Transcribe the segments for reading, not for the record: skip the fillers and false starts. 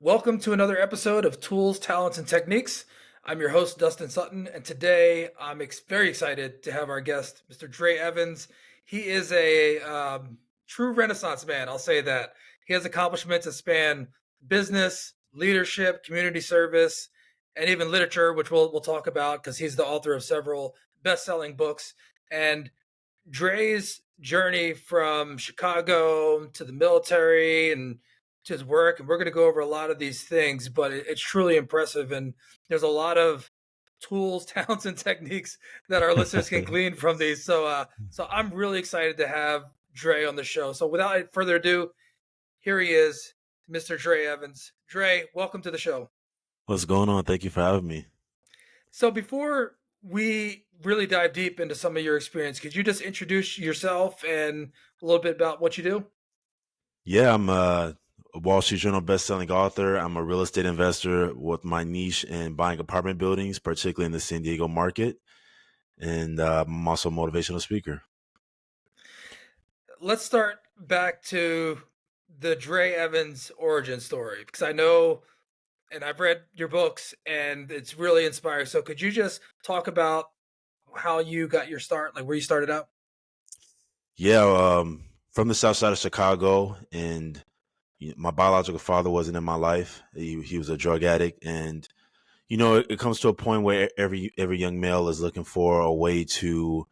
Welcome to another episode of Tools, Talents, and Techniques. I'm your host, Dustin Sutton, and today I'm very excited to have our guest, Mr. Dre Evans. He is a true Renaissance man, I'll say that. He has accomplishments that span business, leadership, community service, and even literature, which we'll talk about because he's the author of several best-selling books. And Dre's journey from Chicago to the military and to his work, and we're going to go over a lot of these things, but it's truly impressive. And there's a lot of tools, talents, and techniques that our listeners can glean from these. So I'm really excited to have Dre on the show. So without further ado, here he is, Mr. Dre Evans. Dre, welcome to the show. What's going on? Thank you for having me. So before we really dive deep into some of your experience, could you just introduce yourself and a little bit about what you do? Yeah, I'm a Wall Street Journal best-selling author. I'm a real estate investor with my niche in buying apartment buildings, particularly in the San Diego market. And I'm also a motivational speaker. Let's start back to the Dre Evans origin story because I know and I've read your books and it's really inspiring. So could you just talk about how you got your start, like where you started out? Yeah, from the south side of Chicago, and my biological father wasn't in my life. He was a drug addict, and it comes to a point where every young male is looking for a way to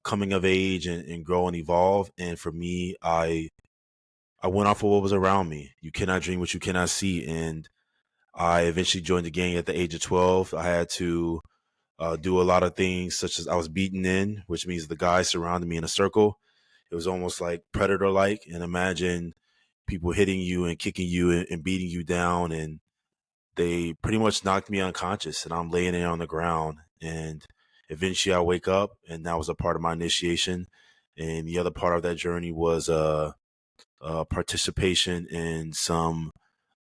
coming of age and grow and evolve. And for me, I went off of what was around me. You cannot dream what you cannot see. And I eventually joined the gang at the age of 12. I had to do a lot of things, such as I was beaten in, which means the guys surrounded me in a circle. It was almost like predator like. And imagine people hitting you and kicking you and beating you down. And they pretty much knocked me unconscious. And I'm laying there on the ground. And eventually I wake up, and that was a part of my initiation. And the other part of that journey was participation in some,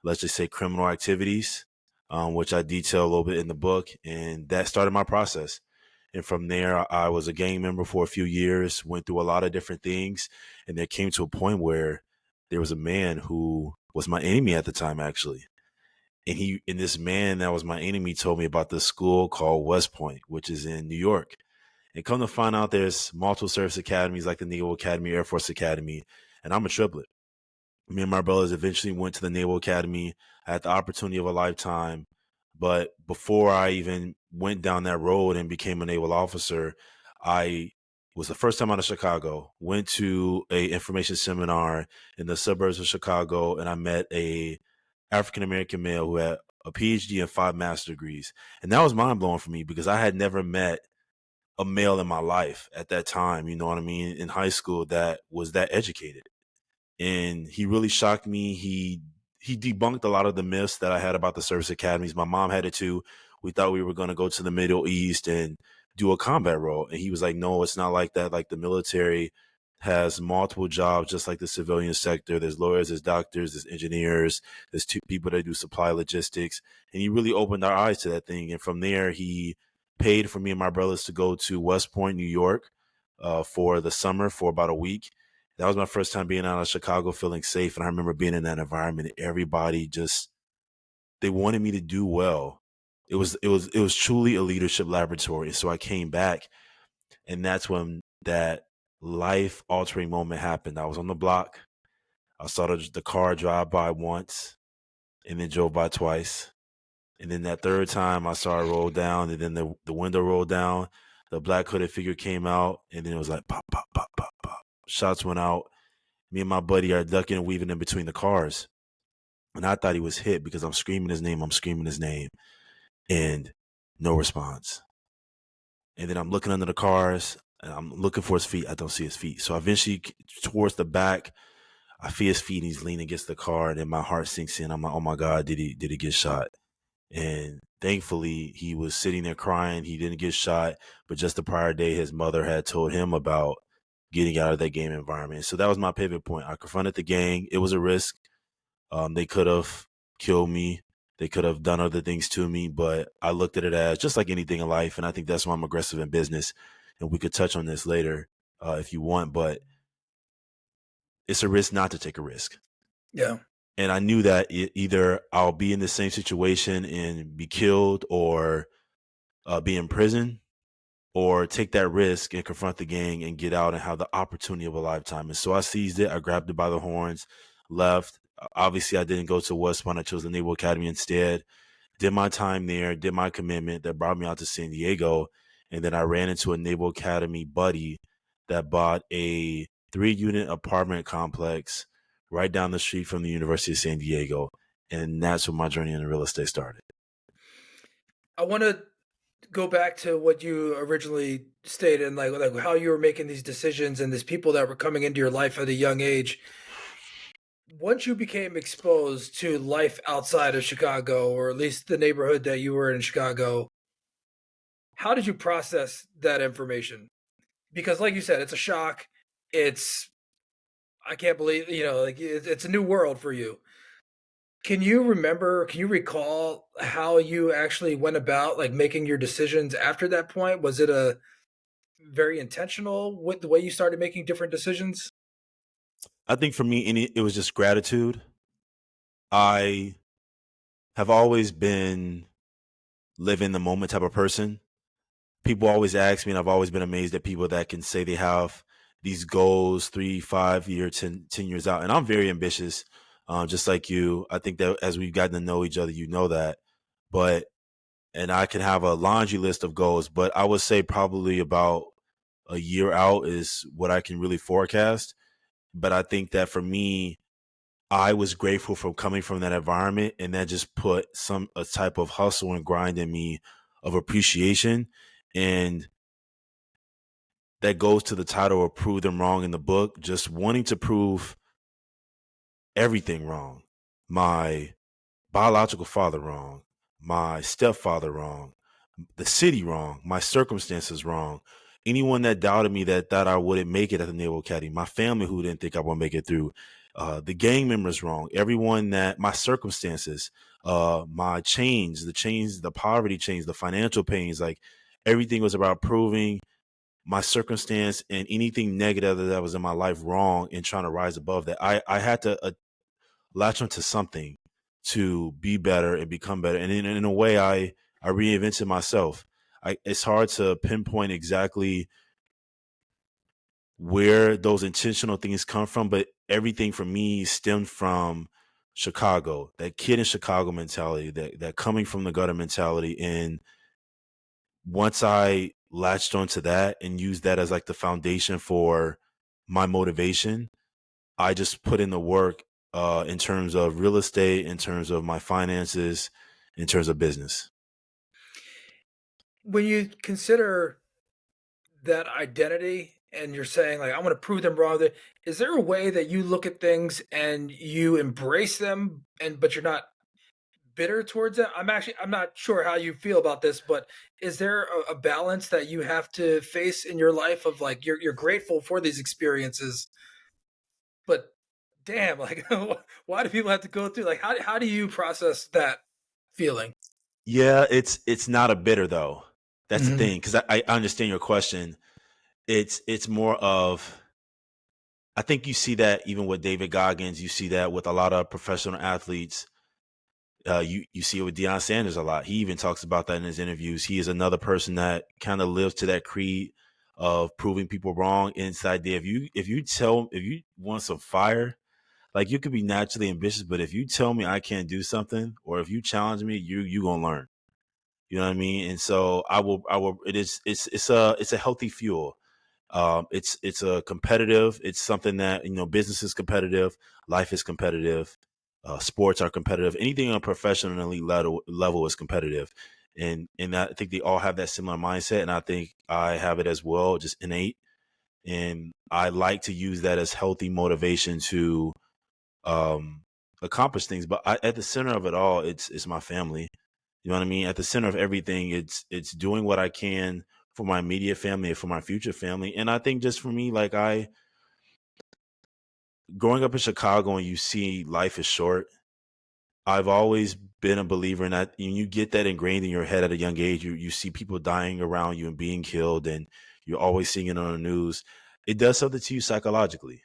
let's just say, criminal activities, which I detail a little bit in the book. And that started my process. And from there, I was a gang member for a few years, went through a lot of different things. And there came to a point where there was a man who was my enemy at the time, actually. And this man that was my enemy told me about this school called West Point, which is in New York. And come to find out, there's multiple service academies like the Naval Academy, Air Force Academy, and I'm a triplet. Me and my brothers eventually went to the Naval Academy. I had the opportunity of a lifetime. But before I even went down that road and became a naval officer, I was the first time out of Chicago, went to a information seminar in the suburbs of Chicago, and I met a African-American male who had a PhD and 5 master's degrees. And that was mind-blowing for me because I had never met a male in my life at that time, you know what I mean, in high school that was that educated. And he really shocked me. He debunked a lot of the myths that I had about the service academies. My mom had it too. We thought we were going to go to the Middle East and do a combat role, and he was like, "No, it's not like that. Like, the military has multiple jobs, just like the civilian sector. There's lawyers, there's doctors, there's engineers, there's two people that do supply logistics." And he really opened our eyes to that thing. And from there, he paid for me and my brothers to go to West Point, New York, for the summer for about a week. That was my first time being out of Chicago, feeling safe. And I remember being in that environment. Everybody just, they wanted me to do well. It was truly a leadership laboratory. So I came back, and that's when that life altering moment happened. I was on the block. I saw the car drive by once, and then drove by twice. And then that third time I saw it roll down, and then the window rolled down. The black hooded figure came out, and then it was like pop, pop, pop, pop, pop. Shots went out. Me and my buddy are ducking and weaving in between the cars. And I thought he was hit because I'm screaming his name. I'm screaming his name. And no response. And then I'm looking under the cars, and I'm looking for his feet. I don't see his feet. So eventually, towards the back, I feel his feet, and he's leaning against the car. And then my heart sinks in. I'm like, oh my God, did he get shot? And thankfully, he was sitting there crying. He didn't get shot. But just the prior day, his mother had told him about getting out of that game environment. So that was my pivot point. I confronted the gang. It was a risk. They could have killed me. They could have done other things to me, but I looked at it as just like anything in life. And I think that's why I'm aggressive in business. And we could touch on this later if you want, but it's a risk not to take a risk. Yeah. And I knew that either I'll be in the same situation and be killed, or be in prison, or take that risk and confront the gang and get out and have the opportunity of a lifetime. And so I seized it. I grabbed it by the horns, left. Obviously, I didn't go to West Point. I chose the Naval Academy instead. Did my time there, did my commitment that brought me out to San Diego. And then I ran into a Naval Academy buddy that bought a 3-unit apartment complex right down the street from the University of San Diego. And that's when my journey into real estate started. I want to go back to what you originally stated, and like how you were making these decisions and these people that were coming into your life at a young age. Once you became exposed to life outside of Chicago, or at least the neighborhood that you were in Chicago, how did you process that information? Because, like you said, it's a shock. It's I can't believe like it's a new world for you. Can you remember? Can you recall how you actually went about like making your decisions after that point? Was it a very intentional with the way you started making different decisions? I think for me, it was just gratitude. I have always been live in the moment type of person. People always ask me, and I've always been amazed at people that can say they have these goals 3, 5 year, 10 years out. And I'm very ambitious, just like you. I think that as we've gotten to know each other, you know that. But, and I can have a laundry list of goals, but I would say probably about a year out is what I can really forecast. But I think that for me, I was grateful for coming from that environment, and that just put a type of hustle and grind in me of appreciation. And that goes to the title of Prove Them Wrong in the book, just wanting to prove everything wrong. My biological father wrong, my stepfather wrong, the city wrong, my circumstances wrong. Anyone that doubted me, that thought I wouldn't make it at the Naval Academy, my family who didn't think I would make it through, the gang members wrong, everyone that my circumstances, my the poverty change, the financial pains, like everything was about proving my circumstance and anything negative that was in my life wrong and trying to rise above that. I had to latch onto something to be better and become better. And in a way, I reinvented myself. It's hard to pinpoint exactly where those intentional things come from, but everything for me stemmed from Chicago, that kid in Chicago mentality, that coming from the gutter mentality. And once I latched onto that and used that as like the foundation for my motivation, I just put in the work in terms of real estate, in terms of my finances, in terms of business. When you consider that identity and you're saying like I want to prove them wrong, is there a way that you look at things and you embrace them and but you're not bitter towards them? I'm not sure how you feel about this, but is there a balance that you have to face in your life of like you're grateful for these experiences, but damn, like why do people have to go through like how do you process that feeling? Yeah, it's not a bitter though. That's the Mhm. thing, because I understand your question. It's more of, I think you see that even with David Goggins, you see that with a lot of professional athletes. You see it with Deion Sanders a lot. He even talks about that in his interviews. He is another person that kind of lives to that creed of proving people wrong. And it's the idea, if you want some fire, like you could be naturally ambitious, but if you tell me I can't do something, or if you challenge me, you gonna learn. You know what I mean? And so I will. It's a healthy fuel. It's a competitive. It's something that, business is competitive, life is competitive, sports are competitive. Anything on a professional and elite level is competitive, and I think they all have that similar mindset, and I think I have it as well, just innate. And I like to use that as healthy motivation to um, accomplish things. But at the center of it all, it's my family. You know what I mean? At the center of everything, it's doing what I can for my immediate family and for my future family. And I think just for me, like growing up in Chicago, and you see life is short. I've always been a believer in that. And you get that ingrained in your head at a young age. You see people dying around you and being killed, and you're always seeing it on the news. It does something to you psychologically.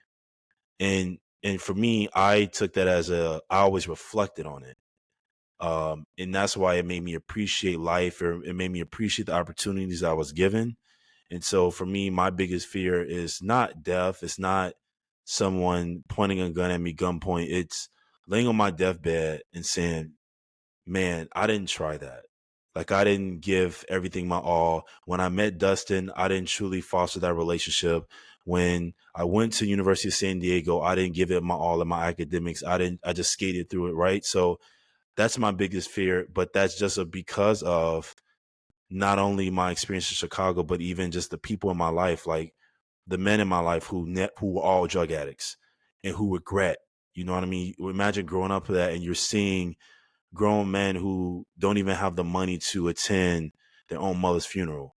And And for me, I took that as I always reflected on it. And that's why it made me appreciate life, or it made me appreciate the opportunities I was given. And so for me, my biggest fear is not death. It's not someone pointing a gun at me, gunpoint. It's laying on my deathbed and saying, man, I didn't try that. Like, I didn't give everything my all. When I met Dustin, I didn't truly foster that relationship. When I went to University of San Diego, I didn't give it my all in my academics. I just skated through it, right? So that's my biggest fear, but that's just because of not only my experience in Chicago, but even just the people in my life, like the men in my life who were all drug addicts and who regret. You know what I mean? Imagine growing up with that, and you're seeing grown men who don't even have the money to attend their own mother's funeral,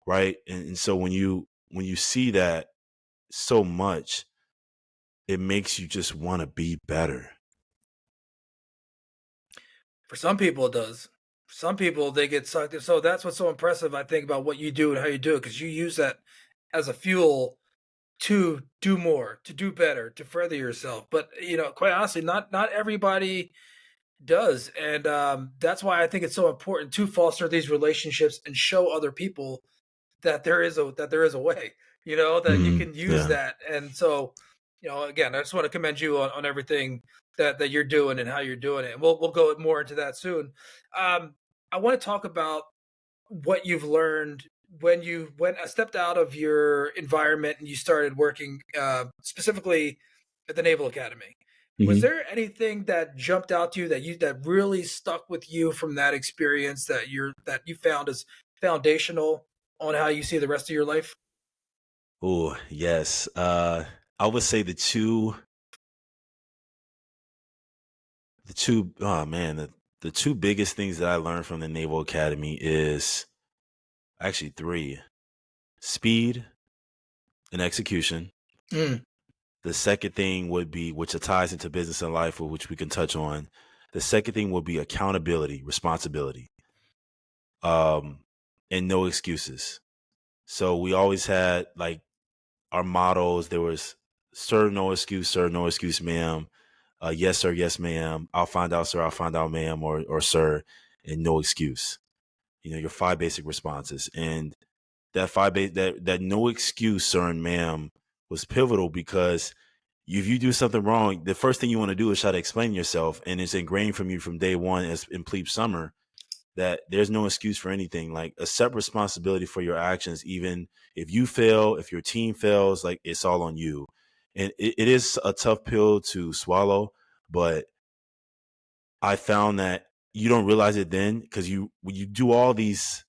right? And so when you see that so much, it makes you just want to be better. For some people, it does. For some people, they get sucked in. So that's what's so impressive, I think, about what you do and how you do it, because you use that as a fuel to do more, to do better, to further yourself. But quite honestly, not everybody does, and that's why I think it's so important to foster these relationships and show other people that there is a way, that you can use Yeah. that. And so, again, I just want to commend you on everything that you're doing and how you're doing it. And we'll go more into that soon. I want to talk about what you've learned when you stepped out of your environment and you started working specifically at the Naval Academy. Was hmm there anything that jumped out to you that really stuck with you from that experience that you found as foundational on how you see the rest of your life? Oh, yes. I would say oh man, the two biggest things that I learned from the Naval Academy is actually three: speed and execution. Mm. The second thing would be, which ties into business and life, which we can touch on. The second thing would be accountability, responsibility, um, and no excuses. So we always had like our mottos. There was sir, no excuse, ma'am. Yes, sir, yes, ma'am. I'll find out, sir. I'll find out, ma'am, or sir, and no excuse. Your five basic responses, and that no excuse, sir and ma'am, was pivotal because if you do something wrong, the first thing you want to do is try to explain yourself, and it's ingrained from you from day one as in plebe summer that there's no excuse for anything. Like, accept responsibility for your actions, even if you fail, if your team fails, like, it's all on you. And it is a tough pill to swallow, but I found that you don't realize it then because when you do all these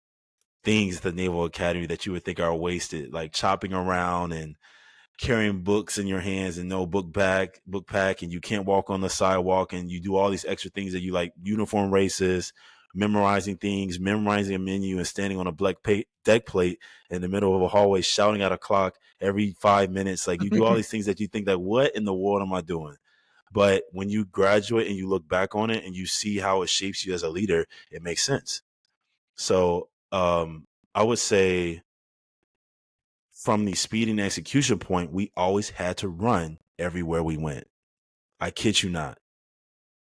things at the Naval Academy that you would think are wasted, like chopping around and carrying books in your hands and no book pack, and you can't walk on the sidewalk, and you do all these extra things that you like, uniform races, memorizing things, memorizing a menu, and standing on a deck plate in the middle of a hallway shouting at a clock every 5 minutes. Like, you do all these things that you think like, what in the world am I doing? But when you graduate and you look back on it and you see how it shapes you as a leader, it makes sense. So I would say, from the speed and execution point, we always had to run everywhere we went. I kid you not.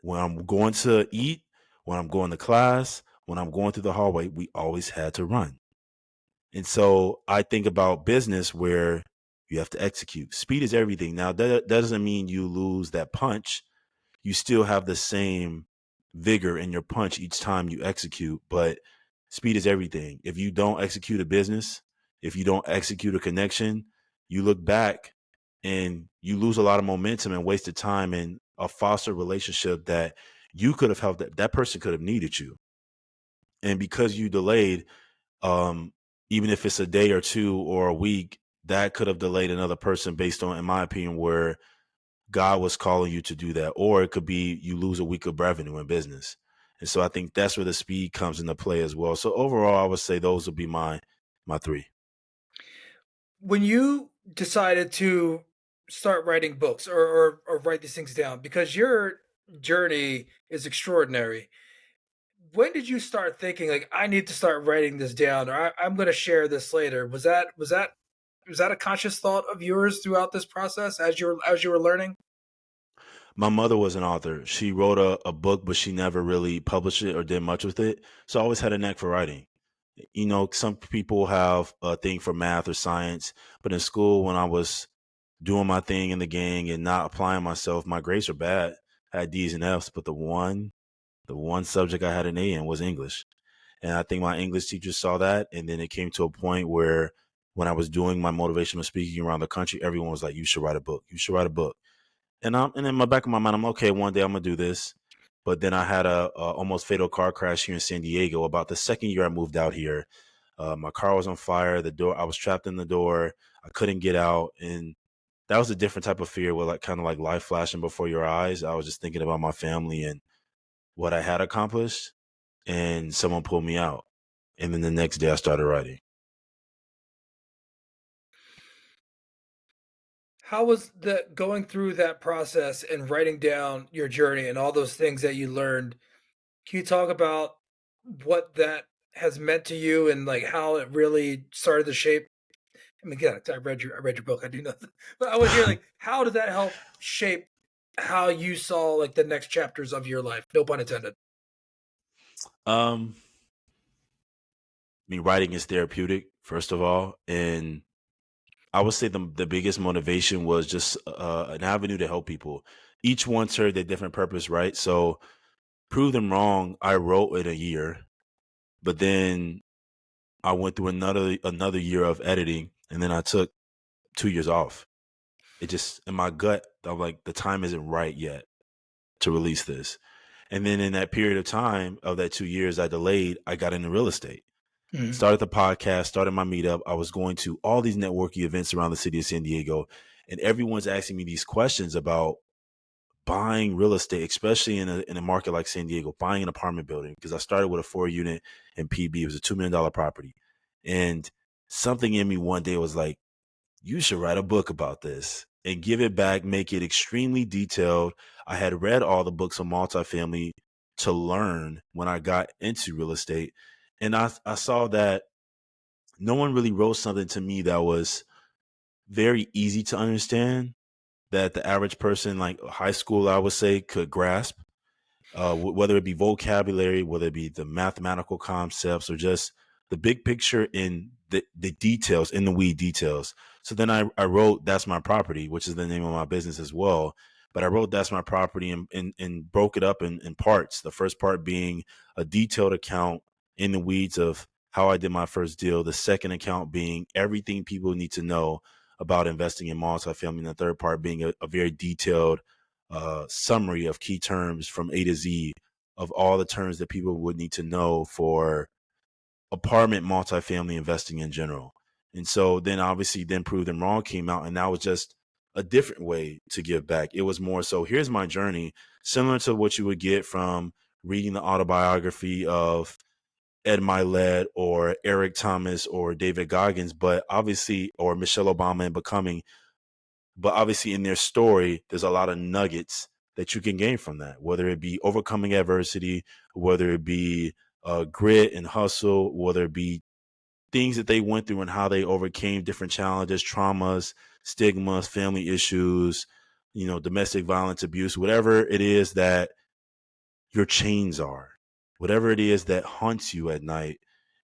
When I'm going to eat, when I'm going to class, when I'm going through the hallway, we always had to run. And so I think about business where you have to execute. Speed is everything. Now, that doesn't mean you lose that punch. You still have the same vigor in your punch each time you execute, but speed is everything. If you don't execute a business, if you don't execute a connection, you look back and you lose a lot of momentum and wasted time in a foster relationship that you could have helped. That person could have needed you. And because you delayed, um, even if it's a day or two or a week, that could have delayed another person based on, in my opinion, where God was calling you to do that. Or it could be you lose a week of revenue in business. And so I think that's where the speed comes into play as well. So overall, I would say those would be my three. When you decided to start writing books or write these things down, because your journey is extraordinary, when did you start thinking like I need to start writing this down, or I'm going to share this later? Was that a conscious thought of yours throughout this process as you were learning? My mother was an author. She wrote a book, but she never really published it or did much with it. So I always had a knack for writing. You know, some people have a thing for math or science, but in school, when I was doing my thing in the gang and not applying myself, my grades were bad. I had D's and F's, but the one subject I had an A in was English. And I think my English teacher saw that. And then it came to a point where when I was doing my motivational speaking around the country, everyone was like, you should write a book. You should write a book. And in my back of my mind, I'm okay. One day I'm gonna do this. But then I had a almost fatal car crash here in San Diego. About the second year I moved out here, my car was on fire. The door, I was trapped in the door. I couldn't get out, and that was a different type of fear, with like kind of like life flashing before your eyes. I was just thinking about my family and what I had accomplished, and someone pulled me out. And then the next day I started writing. How was the going through that process and writing down your journey and all those things that you learned? Can you talk about what that has meant to you and like how it really started to shape? I mean, yeah, I read your book. I do know, that. But I want to hear like how did that help shape how you saw like the next chapters of your life? No pun intended. um, I mean, writing is therapeutic, first of all, and I would say the biggest motivation was just an avenue to help people. Each one served a different purpose, right? So prove them wrong. I wrote in a year, but then I went through another year of editing, and then I took 2 years off. It just in my gut, I'm like, the time isn't right yet to release this. And then in that period of time of that 2 years I delayed, I got into real estate. Mhm. Started the podcast, started my meetup. I was going to all these networking events around the city of San Diego, and everyone's asking me these questions about buying real estate, especially in a market like San Diego, buying an apartment building. Because I started with a 4 unit in PB. It was a $2 million property, and something in me one day was like, you should write a book about this and give it back, make it extremely detailed. I had read all the books on multifamily to learn when I got into real estate. And I saw that no one really wrote something to me that was very easy to understand, that the average person, like high school, I would say, could grasp, whether it be vocabulary, whether it be the mathematical concepts, or just the big picture in the details, in the weed details. So then I wrote That's My Property, which is the name of my business as well. But I wrote That's My Property and broke it up in parts. The first part being a detailed account in the weeds of how I did my first deal. The second account being everything people need to know about investing in multifamily. And the third part being a very detailed summary of key terms from A to Z of all the terms that people would need to know for apartment multifamily investing in general. And so then obviously then Prove Them Wrong came out, and that was just a different way to give back. It was more so, here's my journey, similar to what you would get from reading the autobiography of Ed Milet or Eric Thomas or David Goggins, but obviously, or Michelle Obama and Becoming, but obviously in their story, there's a lot of nuggets that you can gain from that, whether it be overcoming adversity, whether it be grit and hustle, whether it be things that they went through and how they overcame different challenges, traumas, stigmas, family issues, domestic violence, abuse, whatever it is that your chains are, whatever it is that haunts you at night.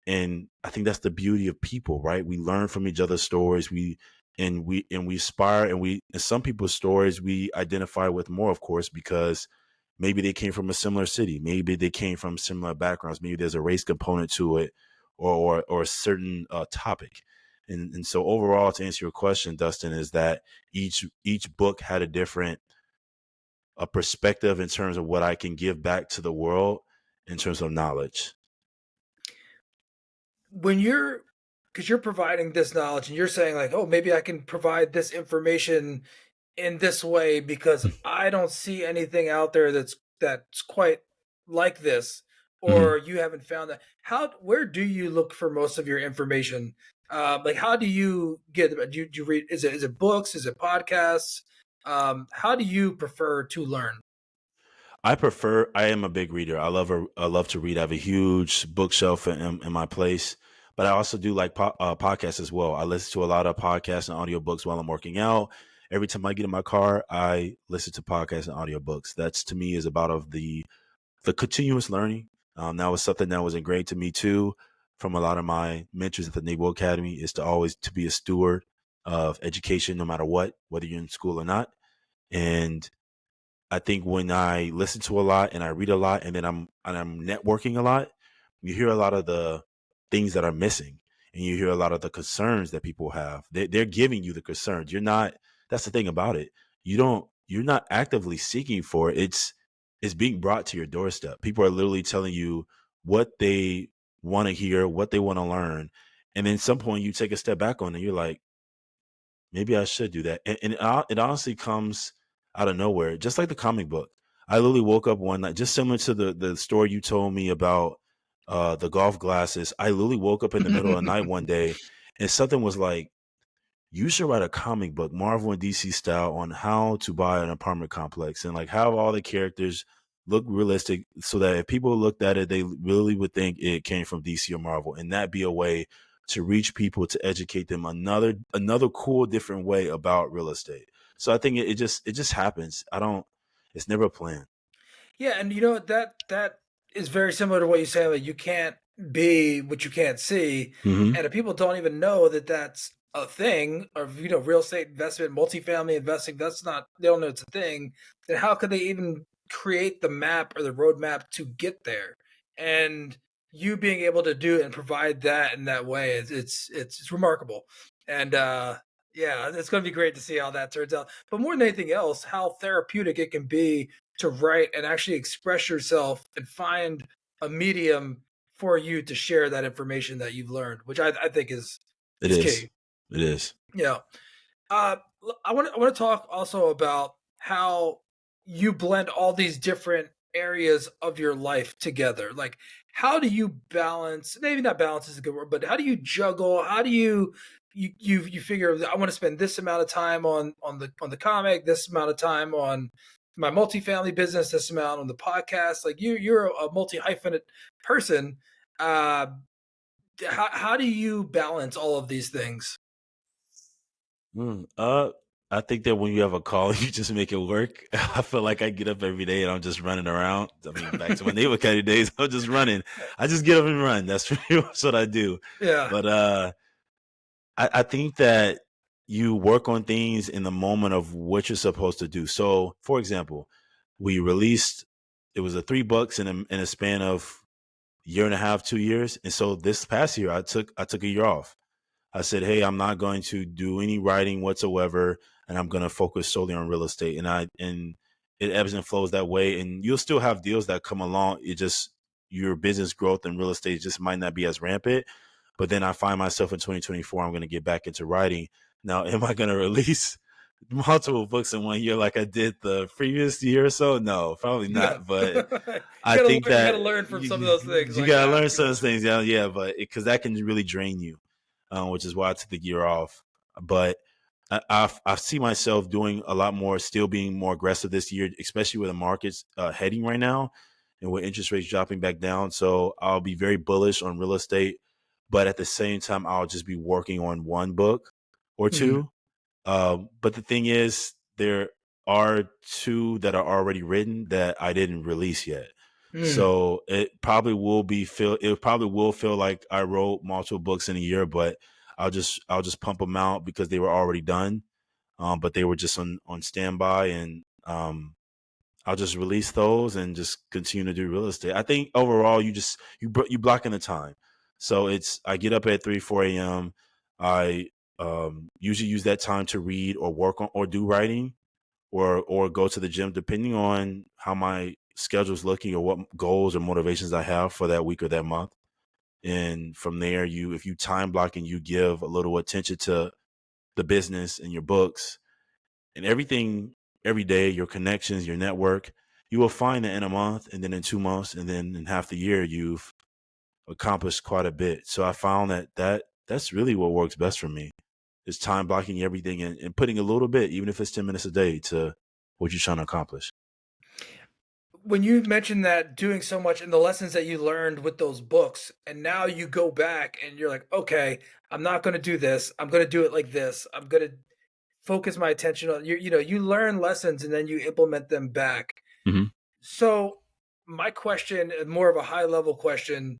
And I think that's the beauty of people, right? We learn from each other's stories. We aspire, and some people's stories we identify with more, of course, because maybe they came from a similar city, maybe they came from similar backgrounds, maybe there's a race component to it, or a certain topic. And so overall, to answer your question, Dustin, is that each book had a different a perspective in terms of what I can give back to the world in terms of knowledge. When you're because you're providing this knowledge and you're saying like, oh, maybe I can provide this information in this way because I don't see anything out there that's quite like this, Mhm. or you haven't found that. How where do you look for most of your information? Like how do you get do you read is it books? Is it podcasts? How do you prefer to learn? I am a big reader. I love to read. I have a huge bookshelf in my place, but I also do like podcasts as well. I listen to a lot of podcasts and audiobooks while I'm working out. every time I get in my car, I listen to podcasts and audiobooks. That's to me is about of the continuous learning. That was something that was ingrained to me too from a lot of my mentors at the Naval Academy, is to always to be a steward of education, no matter what, whether you're in school or not. And I think when I listen to a lot and I read a lot and then I'm networking a lot, you hear a lot of the things that are missing, and you hear a lot of the concerns that people have. They're giving you the concerns. You're not. That's the thing about it. You're not actively seeking for it. It's being brought to your doorstep. People are literally telling you what they want to hear, what they want to learn, and then at some point you take a step back on it. You're like, maybe I should do that. And it honestly comes out of nowhere, just like the comic book. I literally woke up one night, just similar to the story you told me about the golf glasses. I literally woke up in the middle of the night one day, and something was like, you should write a comic book, Marvel and DC style, on how to buy an apartment complex and like have all the characters look realistic so that if people looked at it, they really would think it came from DC or Marvel, and that be a way to reach people, to educate them another cool different way about real estate. So I think it just happens. I don't it's never planned. Yeah, and you know that is very similar to what you say. Like you can't be what you can't see, Hmm. and if people don't even know that that's a thing, or real estate investment, multifamily investing, that's not they don't know it's a thing. Then how could they even create the map or the roadmap to get there? And you being able to do it and provide that in that way it's remarkable. And yeah, it's going to be great to see how that turns out. But more than anything else, how therapeutic it can be to write and actually express yourself and find a medium for you to share that information that you've learned, which I think It is is. key. It is. Yeah. I want to talk also about how you blend all these different areas of your life together. Like, how do you balance? Maybe not balance is a good word, but how do you juggle? How do you figure I want to spend this amount of time on the comic, this amount of time on my multifamily business, this amount on the podcast. Like you're a multi hyphenate person. Uh, how do you balance all of these things? Mm, I think that when you have a call, you just make it work. I feel like I get up every day and I'm just running around. I mean, back to my Naval Academy days, I'm just running. I just get up and run. That's pretty much what I do. Yeah. But I think that you work on things in the moment of what you're supposed to do. So, for example, we released it was a 3 books in a span of year and a half, 2 years, and so this past year I took a year off. I said, hey, I'm not going to do any writing whatsoever, and I'm going to focus solely on real estate. And it ebbs and flows that way, and you'll still have deals that come along. It just your business growth in real estate just might not be as rampant. But then I find myself in 2024, I'm going to get back into writing. Now, am I going to release multiple books in one year like I did the previous year or so? No, probably No. not. But you I gotta think learn you that gotta learn from some of those things. you Like, gotta ah, learn too some of those much. things. Yeah, yeah, but because that can really drain you, which is why I took the year off. But I see myself doing a lot more, still being more aggressive this year, especially where the market's heading right now, and with interest rates dropping back down. So I'll be very bullish on real estate, but at the same time, I'll just be working on one book or Mm, two. But the thing is, there are two that are already written that I didn't release yet. mm. So it probably will feel like I wrote multiple books in a year, but I'll just pump them out because they were already done. But they were just on standby, and I'll just release those and just continue to do real estate. I think overall, you block in the time. So I get up at 3 4 a.m. I usually use that time to read or work on or do writing or go to the gym, depending on how my schedule's looking or what goals or motivations I have for that week or that month. And from there, if you time block and you give a little attention to the business and your books and everything every day, your connections, your network, you will find that in a month and then in 2 months and then in half the year, you've accomplished quite a bit. So I found that's really what works best for me is time blocking everything and putting a little bit, even if it's 10 minutes a day, to what you're trying to accomplish. When you mentioned that doing so much and the lessons that you learned with those books, and now you go back and you're like, okay, I'm not going to do this. I'm going to do it like this. I'm going to focus my attention on you learn lessons and then you implement them back. Mhm. So my question, more of a high level question,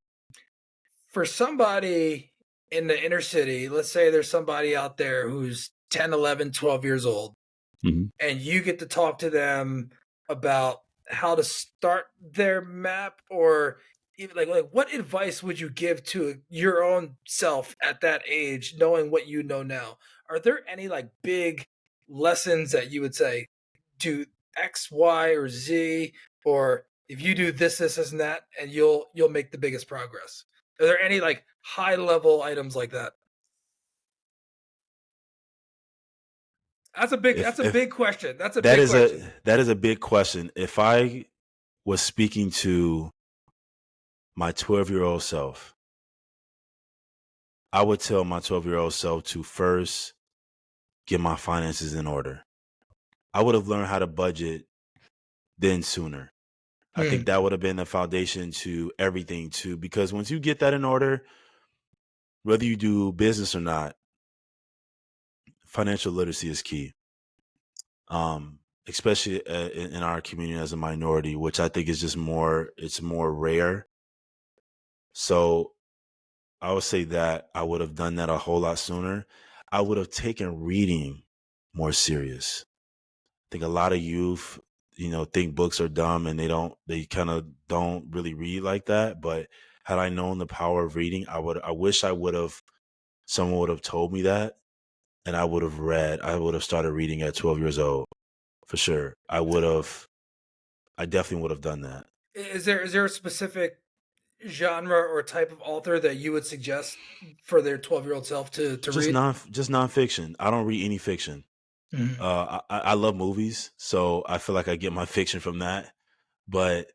for somebody in the inner city, let's say there's somebody out there who's 10, 11, 12 years old, Mhm. and you get to talk to them about how to start their map, or even like what advice would you give to your own self at that age, knowing what you know now? Are there any like big lessons that you would say, do X, Y, or Z, or if you do this, and that, and you'll make the biggest progress? Are there any like high level items like that? That's a If big question. That's a big question. that is a big question. If I was speaking to my 12-year-old self, I would tell my 12-year-old self to first get my finances in order. I would have learned how to budget then sooner. I think Hmm. that would have been the foundation to everything too, because once you get that in order, whether you do business or not, financial literacy is key. Especially in our community as a minority, which I think is just it's more rare. So I would say that I would have done that a whole lot sooner. I would have taken reading more serious. I think a lot of youth, think books are dumb and they kind of don't really read like that. But had I known the power of reading, I wish someone would have told me that, and I would have started reading at 12 years old for sure. I definitely would have done that. Is there a specific genre or type of author that you would suggest for their 12-year-old self to read? Just nonfiction. I don't read any fiction. Mhm. I love movies, so I feel like I get my fiction from that. But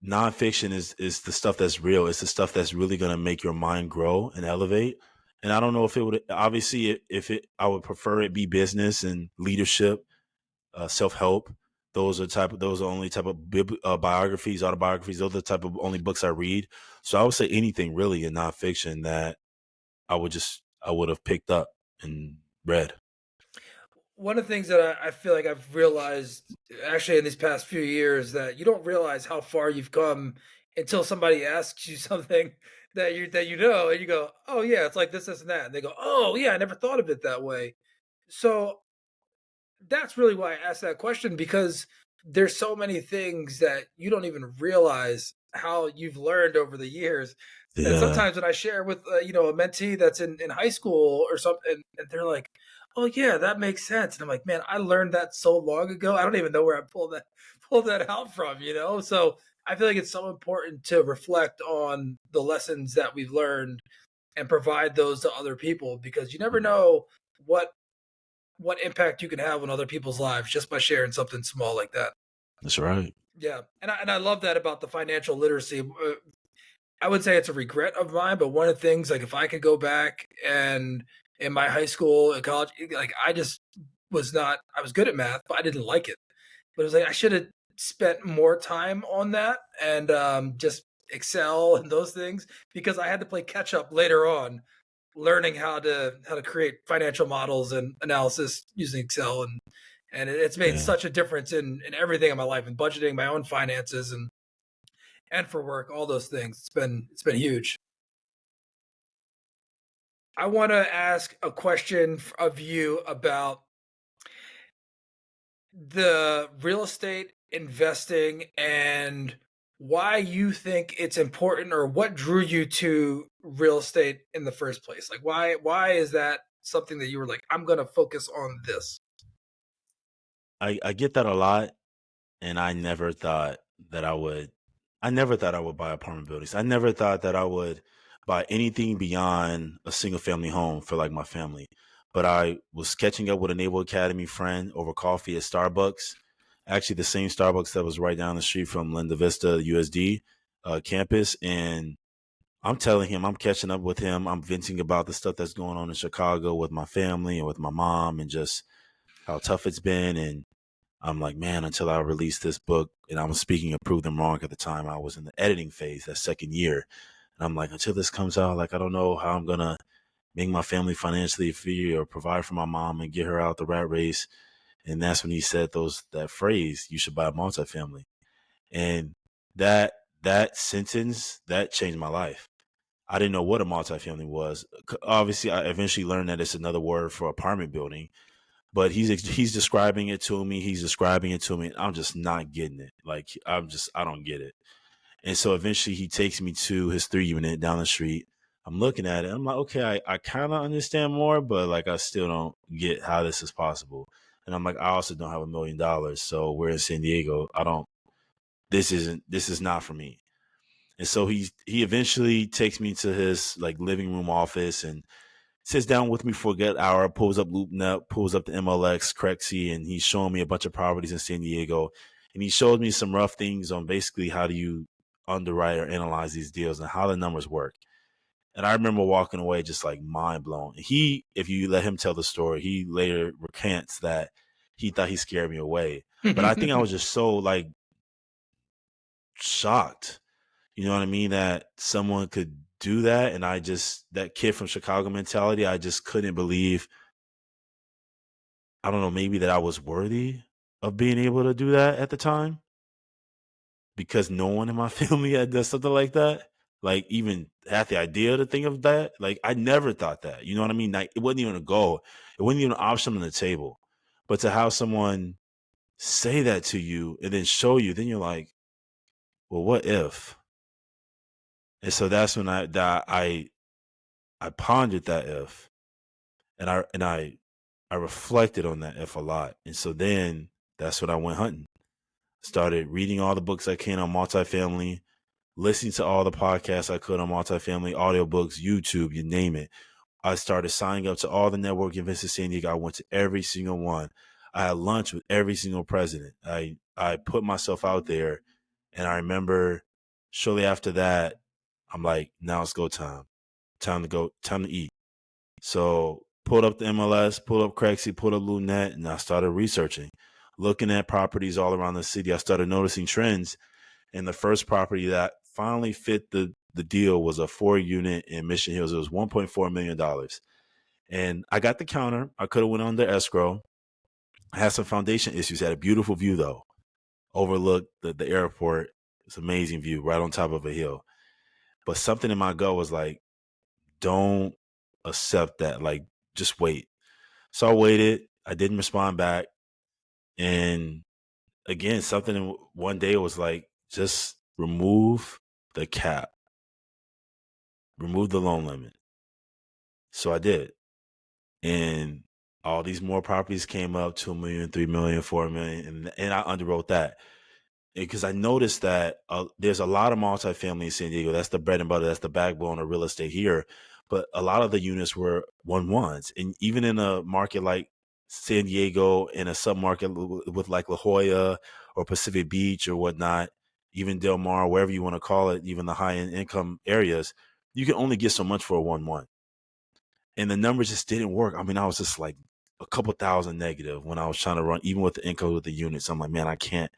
nonfiction is the stuff that's real. It's the stuff that's really going to make your mind grow and elevate. And I don't know if it would obviously if it I would prefer it be business and leadership, self help. Those are only type of biographies, autobiographies. Those are the type of only books I read. So I would say anything really in nonfiction that I would have picked up and read. One of the things that I feel like I've realized actually in these past few years, that you don't realize how far you've come until somebody asks you something that you know, and you go, "Oh yeah, it's like this, and that," and they go, "Oh yeah, I never thought of it that way." So that's really why I asked that question, because there's so many things that you don't even realize how you've learned over the years. And Yeah, sometimes when I share with a mentee that's in high school or something, and they're like, "Oh yeah, that makes sense," and I'm like, "Man, I learned that so long ago. I don't even know where I pulled that out from." So I feel like it's so important to reflect on the lessons that we've learned and provide those to other people, because you never mhm, know what impact you can have on other people's lives just by sharing something small like that. that's right. Yeah, and I love that about the financial literacy. I would say it's a regret of mine, but one of the things, like if I could go back and in my high school and college, like I just was not. I was good at math, but I didn't like it. But it was like I should have spent more time on that and just Excel and those things, because I had to play catch up later on, learning how to create financial models and analysis using Excel, and it's made Yeah. such a difference in everything in my life, and budgeting my own finances and for work, all those things. It's been huge. I want to ask a question of you about the real estate investing and why you think it's important, or what drew you to real estate in the first place. Like why is that something that you were like, I'm going to focus on this? I get that a lot, and that I never thought I would buy apartment buildings. I never thought that I would buy anything beyond a single family home for like my family. But I was catching up with a Naval Academy friend over coffee at Starbucks. Actually, the same Starbucks that was right down the street from Linda Vista USD campus. And I'm telling him, I'm catching up with him. I'm venting about the stuff that's going on in Chicago with my family and with my mom and just how tough it's been. And I'm like, man, until I released this book, and I was speaking of Prove Them Wrong at the time, I was in the editing phase that second year. And I'm like, until this comes out, like, I don't know how I'm going to make my family financially free or provide for my mom and get her out the rat race. And that's when he said that phrase, you should buy a multifamily. And that that sentence, that changed my life. I didn't know what a multifamily was. Obviously, I eventually learned that it's another word for apartment building. But he's describing it to me. He's describing it to me. I'm just not getting it. Like I don't get it. And so eventually he takes me to his 3 unit down the street. I'm looking at it. I'm like, okay, I kind of understand more, but like I still don't get how this is possible. And I'm like, I also don't have $1 million. So we're in San Diego. This is not for me. And so he eventually takes me to his like living room office and sits down with me for a good hour, pulls up LoopNet, pulls up the MLX, Crexy, and he's showing me a bunch of properties in San Diego. And he showed me some rough things on basically how do you underwrite or analyze these deals and how the numbers work. And I remember walking away just like mind blown. He, if you let him tell the story, he later recants that he thought he scared me away. But I think I was just so like shocked. You know what I mean? That someone could do that. And that kid from Chicago mentality, I just couldn't believe. I don't know, maybe that I was worthy of being able to do that at the time because no one in my family had done something like that. Like even had the idea to think of that. Like I never thought that. You know what I mean? Like it wasn't even a goal. It wasn't even an option on the table. But to have someone say that to you and then show you, then you're like, well, what if? And so that's when I pondered that if, and I reflected on that if a lot. And so then that's when I went hunting. Started reading all the books I can on multifamily, listening to all the podcasts I could on multifamily, audiobooks, YouTube, you name it. I started signing up to all the network events in San Diego. I went to every single one. I had lunch with every single president. I put myself out there, and I remember shortly after that, I'm like, now it's go time. Time to go, time to eat. So pulled up the MLS, pulled up Crexy, pulled up LoopNet, and I started researching, looking at properties all around the city. I started noticing trends. And the first property that finally fit the deal was a 4 unit in Mission Hills. It was $1.4 million. And I got the counter. I could have went under escrow. I had some foundation issues. Had a beautiful view though. Overlooked the airport. It's an amazing view right on top of a hill. But something in my gut was like, don't accept that. Like, just wait. So I waited. I didn't respond back. And again, something in one day was like, just remove the cap, remove the loan limit. So I did. And all these more properties came up, 2 million, 3 million, 4 million. And I underwrote that. Because I noticed that there's a lot of multifamily in San Diego. That's the bread and butter. That's the backbone of real estate here. But a lot of the units were 1-1s. And even in a market like San Diego, in a submarket with like La Jolla or Pacific Beach or whatnot, even Del Mar, wherever you want to call it, even the high-end income areas, you can only get so much for a 1-1. And the numbers just didn't work. I mean, I was just like a couple thousand negative when I was trying to run, even with the income with the units. I'm like, man, I can't.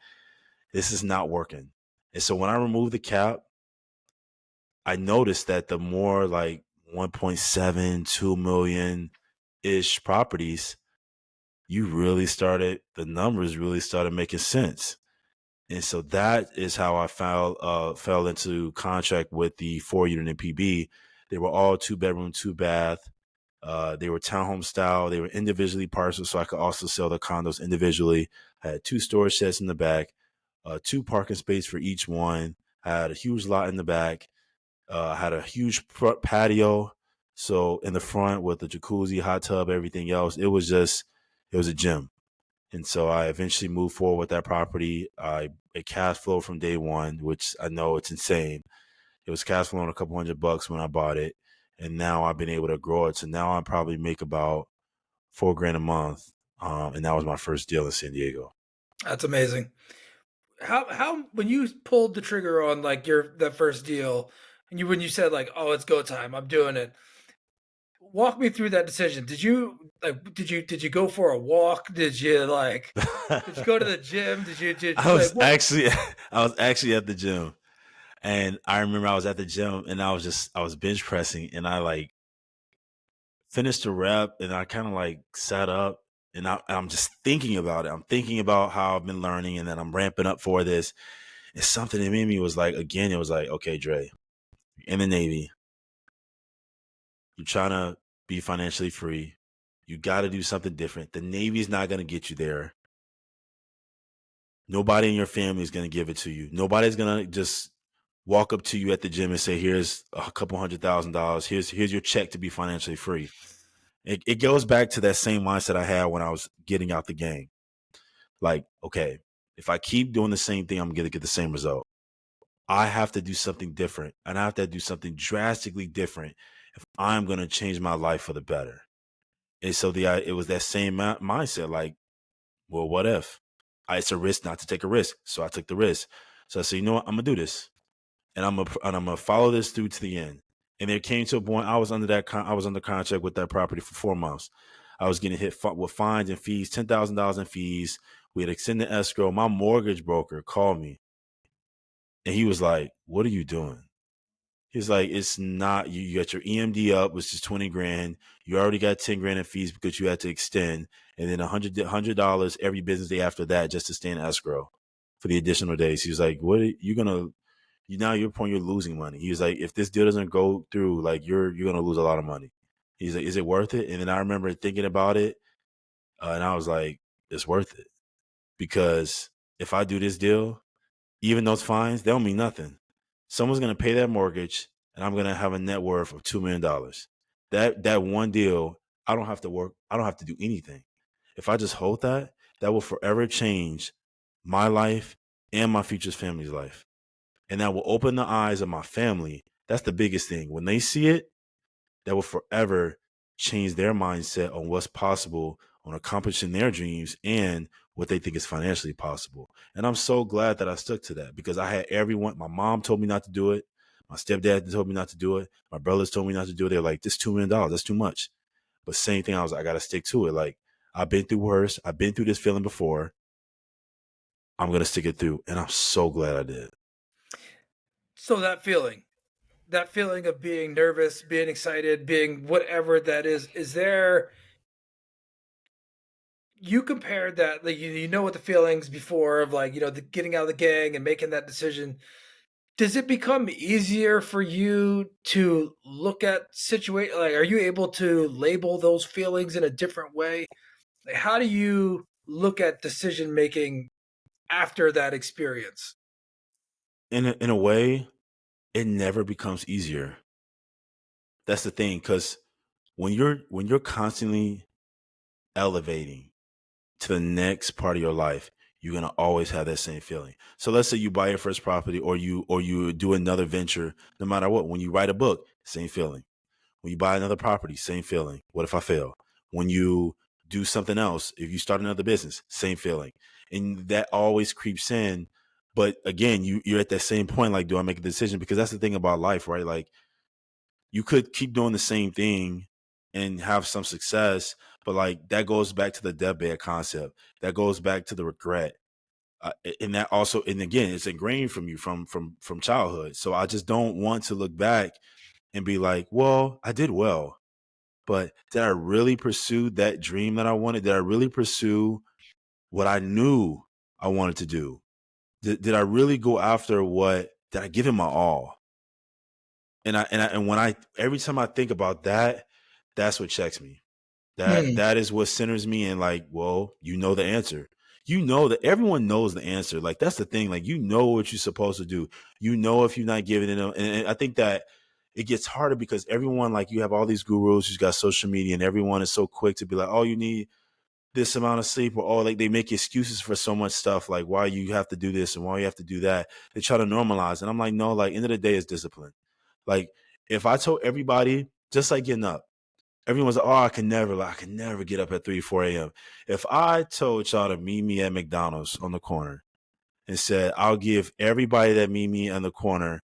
This is not working. And so when I removed the cap, I noticed that the more like 1.7, 2 million ish properties, the numbers really started making sense. And so that is how I fell into contract with the 4 unit in PB. They were all 2-bedroom, 2-bath. They were townhome style. They were individually parceled, so I could also sell the condos individually. I had 2 storage sheds in the back, 2 parking spaces for each one. I had a huge lot in the back. I had a huge front patio. So in the front with the jacuzzi, hot tub, everything else, it was a gym. And so I eventually moved forward with that property. It cash flow from day one, which I know it's insane. It was cash flowing a couple $100 when I bought it. And now I've been able to grow it. So now I probably make about $4,000 a month. And that was my first deal in San Diego. That's amazing. How when you pulled the trigger on like that first deal, and when you said like, oh, it's go time, I'm doing it. Walk me through that decision. Did you go for a walk? Did you go to the gym? Did I like was what? actually I was actually at the gym. And I remember I was at the gym and I was bench pressing and finished the rep, and I kind of like sat up, and I'm just thinking about it. I'm thinking about how I've been learning, and then I'm ramping up for this. And something in me was like, again, it was like, okay, Dre, you're in the Navy, you're trying to be financially free. You got to do something different. The Navy is not going to get you there. Nobody in your family is going to give it to you. Nobody's going to just walk up to you at the gym and say, here's a couple $100,000. Here's your check to be financially free. It goes back to that same mindset I had when I was getting out the game. Like, okay, if I keep doing the same thing, I'm going to get the same result. I have to do something different, and I have to do something drastically different if I'm going to change my life for the better. And so it was that same mindset, like, well, what if? It's a risk not to take a risk. So I took the risk. So I said, you know what? I'm going to do this. And I'm gonna follow this through to the end. And there came to a point I was under contract with that property for 4 months. I was getting hit with fines and fees, $10,000 in fees. We had extended escrow. My mortgage broker called me, and he was like, "What are you doing?" He's like, "It's not you. You got your EMD up, which is 20 grand. You already got 10 grand in fees because you had to extend, and then $100 every business day after that just to stay in escrow for the additional days." He was like, "What are you gonna?" Now you're point you're losing money. He was like, if this deal doesn't go through, like you're gonna lose a lot of money. He's like, is it worth it? And then I remember thinking about it, and I was like, it's worth it, because if I do this deal, even those fines, they don't mean nothing. Someone's gonna pay that mortgage, and I'm gonna have a net worth of $2 million. That one deal, I don't have to work. I don't have to do anything. If I just hold that, that will forever change my life and my future family's life. And that will open the eyes of my family. That's the biggest thing. When they see it, that will forever change their mindset on what's possible, on accomplishing their dreams and what they think is financially possible. And I'm so glad that I stuck to that, because I had everyone. My mom told me not to do it. My stepdad told me not to do it. My brothers told me not to do it. They're like, this $2 million, that's too much. But same thing, I was like, I got to stick to it. Like, I've been through worse. I've been through this feeling before. I'm going to stick it through. And I'm so glad I did. So that feeling of being nervous, being excited, being whatever that is there, you compared that, like, you know what the feelings before of, like, the getting out of the gang and making that decision. Does it become easier for you to look at situation, like, are you able to label those feelings in a different way? Like, how do you look at decision making after that experience? In a way, it never becomes easier. That's the thing, because when you're constantly elevating to the next part of your life, you're gonna always have that same feeling. So let's say you buy your first property, or you do another venture. No matter what, when you write a book, same feeling. When you buy another property, same feeling. What if I fail? When you do something else, if you start another business, same feeling. And that always creeps in. But again, you're at that same point, like, do I make a decision? Because that's the thing about life, right? Like, you could keep doing the same thing and have some success, but like, that goes back to the deathbed concept. That goes back to the regret. And that also, and again, it's ingrained from you from childhood. So I just don't want to look back and be like, well, I did well, but did I really pursue that dream that I wanted? Did I really pursue what I knew I wanted to do? Did I really go after did I give it my all? And when I every time I think about that, that's what checks me. That Hmm. that is what centers me, and like, well, you know the answer. You know that everyone knows the answer. Like, that's the thing. Like, you know what you're supposed to do. You know if you're not giving it, and I think that it gets harder because everyone, like, you have all these gurus who's got social media, and everyone is so quick to be like, oh, you need this amount of sleep, or, oh, like, they make excuses for so much stuff, like why you have to do this and why you have to do that. They try to normalize, and I'm like, no, like, end of the day is discipline. Like, if I told everybody, just like getting up, everyone's like, oh, I can never get up at 3, 4 a.m. If I told y'all to meet me at McDonald's on the corner and said, I'll give everybody that meet me on the corner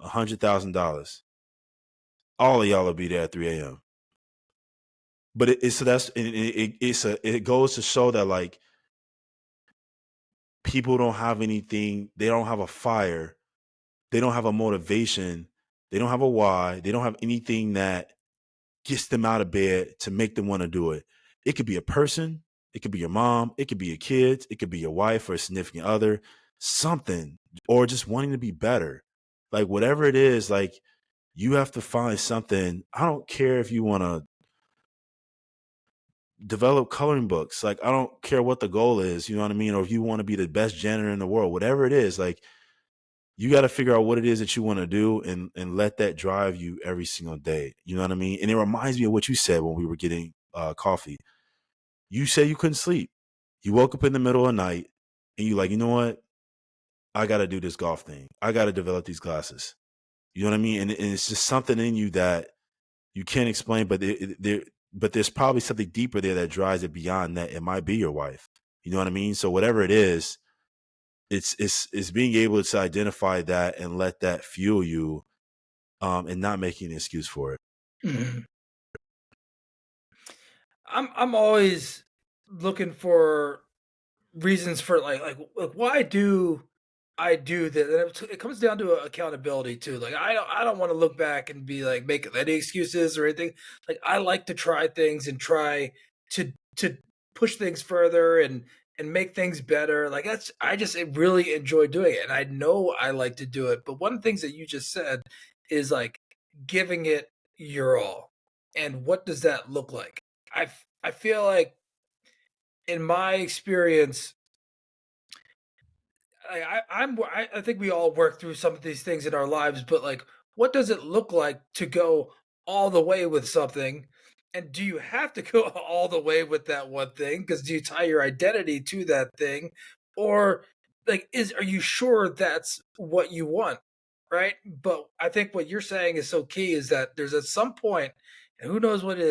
$100,000, all of y'all will be there at 3 a.m. But it's so that's it goes to show that, like, people don't have anything, they don't have a fire, they don't have a motivation, they don't have a why, they don't have anything that gets them out of bed to make them want to do it. It could be a person, it could be your mom, it could be your kids, it could be your wife or a significant other, something, or just wanting to be better. Like whatever it is, like you have to find something. I don't care if you want to develop coloring books. Like I don't care what the goal is, you know what I mean? Or if you want to be the best janitor in the world, whatever it is, like you got to figure out what it is that you want to do and let that drive you every single day. You know what I mean? And it reminds me of what you said when we were getting coffee. You said you couldn't sleep. You woke up in the middle of the night and you like, you know what? I got to do this golf thing. I got to develop these glasses. You know what I mean? And it's just something in you that you can't explain, but but there's probably something deeper there that drives it beyond that. It might be your wife. You know what I mean? So whatever it is, it's being able to identify that and let that fuel you, and not making an excuse for it. Mhm. I'm always looking for reasons for like why do I do this? And it comes down to accountability too. Like I don't want to look back and be like make any excuses or anything. Like I like to try things and try to push things further and make things better. Like that's I just really enjoy doing it, and I know I like to do it. But one of the things that you just said is like giving it your all. And what does that look like? I feel like in my experience, I think we all work through some of these things in our lives, but like, what does it look like to go all the way with something? And do you have to go all the way with that one thing? Because do you tie your identity to that thing? Or like are you sure that's what you want? Right. But I think what you're saying is so key is that there's at some point, and who knows what it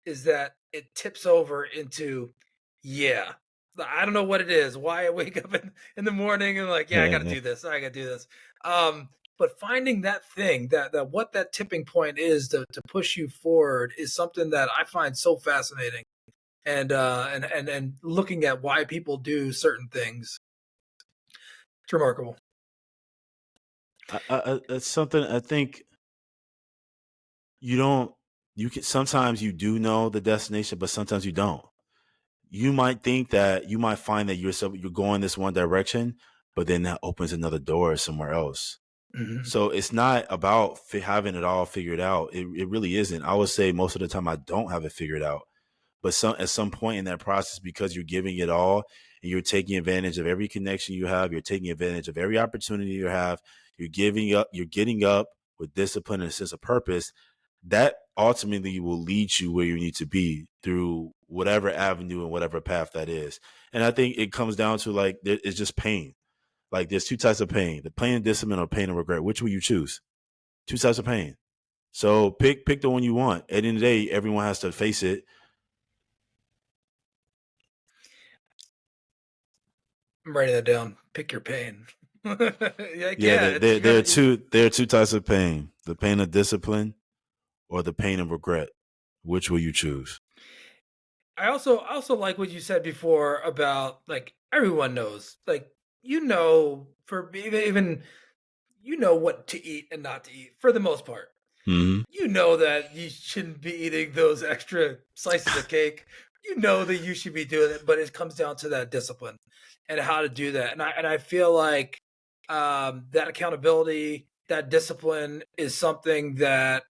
is that it tips over into, yeah, I don't know what it is, why I wake up in the morning and like, yeah, I gotta do this. I gotta do this. But finding that thing, that what that tipping point is to push you forward is something that I find so fascinating. And looking at why people do certain things. It's remarkable. It's something I think you don't. You can sometimes you do know the destination, but sometimes you don't. You might think that you might find that you're going this one direction, but then that opens another door somewhere else. Mhm. So it's not about having it all figured out. It really isn't. I would say most of the time I don't have it figured out. But at some point in that process, because you're giving it all and you're taking advantage of every connection you have, you're taking advantage of every opportunity you have, you're getting up with discipline and a sense of purpose, that ultimately will lead you where you need to be through whatever avenue and whatever path that is. And I think it comes down to like, it's just pain. Like there's two types of pain, the pain and discipline or pain and regret. Which will you choose? Two types of pain. So pick the one you want. At the end of the day, everyone has to face it. I'm writing that down. Pick your pain. Like, Yeah, yeah, it's you gotta. there are two types of pain: the pain of discipline or the pain of regret. Which will you choose? I also like what you said before about like everyone knows, like for even you know what to eat and not to eat for the most part. Hmm. You know that you shouldn't be eating those extra slices of cake. You know that you should be doing it, but it comes down to that discipline and how to do that. And I feel like that accountability, that discipline is something that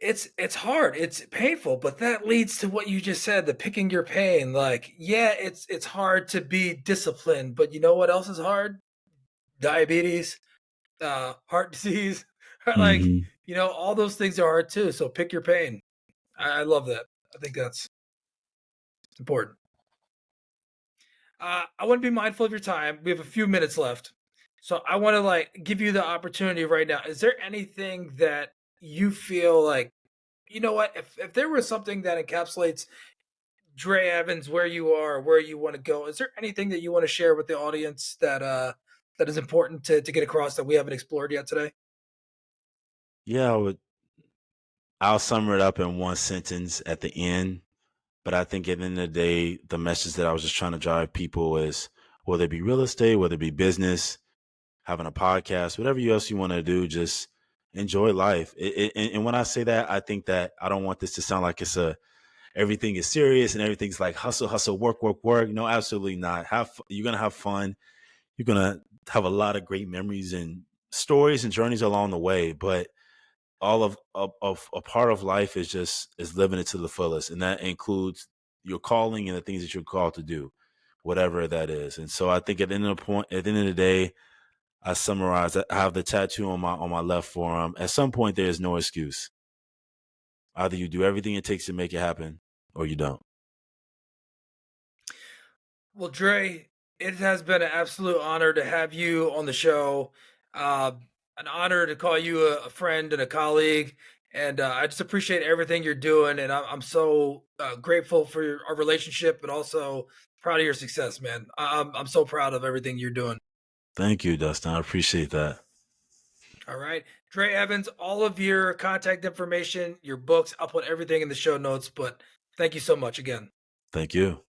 it's hard, it's painful, but that leads to what you just said, the picking your pain. Like, yeah, it's hard to be disciplined, but you know what else is hard? Diabetes, heart disease, like, Hmm. all those things are hard too. So pick your pain. I love that. I think that's important. I want to be mindful of your time. We have a few minutes left. So I want to like give you the opportunity right now. Is there anything that you feel like, you know what, if there was something that encapsulates Dre Evans, where you are, where you want to go, is there anything that you want to share with the audience that is important to get across that we haven't explored yet today? Yeah, I'll sum it up in one sentence at the end. But I think at the end of the day, the message that I was just trying to drive people is whether it be real estate, whether it be business, having a podcast, whatever else you want to do, just enjoy life. And when I say that, I think that I don't want this to sound like everything is serious and everything's like hustle, hustle, work, work, work. No, absolutely not. You're gonna have fun. You're gonna have a lot of great memories and stories and journeys along the way. But all of a part of life is living it to the fullest, and that includes your calling and the things that you're called to do, whatever that is. And so I think at the end of the day, I summarize that I have the tattoo on my left forearm. At some point, there is no excuse. Either you do everything it takes to make it happen, or you don't. Well, Dre, it has been an absolute honor to have you on the show. Uh, an honor to call you a friend and a colleague. And I just appreciate everything you're doing. And I'm so grateful for our relationship, but also proud of your success, man. I'm so proud of everything you're doing. Thank you, Dustin. I appreciate that. All right. Dre Evans, all of your contact information, your books, I'll put everything in the show notes. But thank you so much again. Thank you.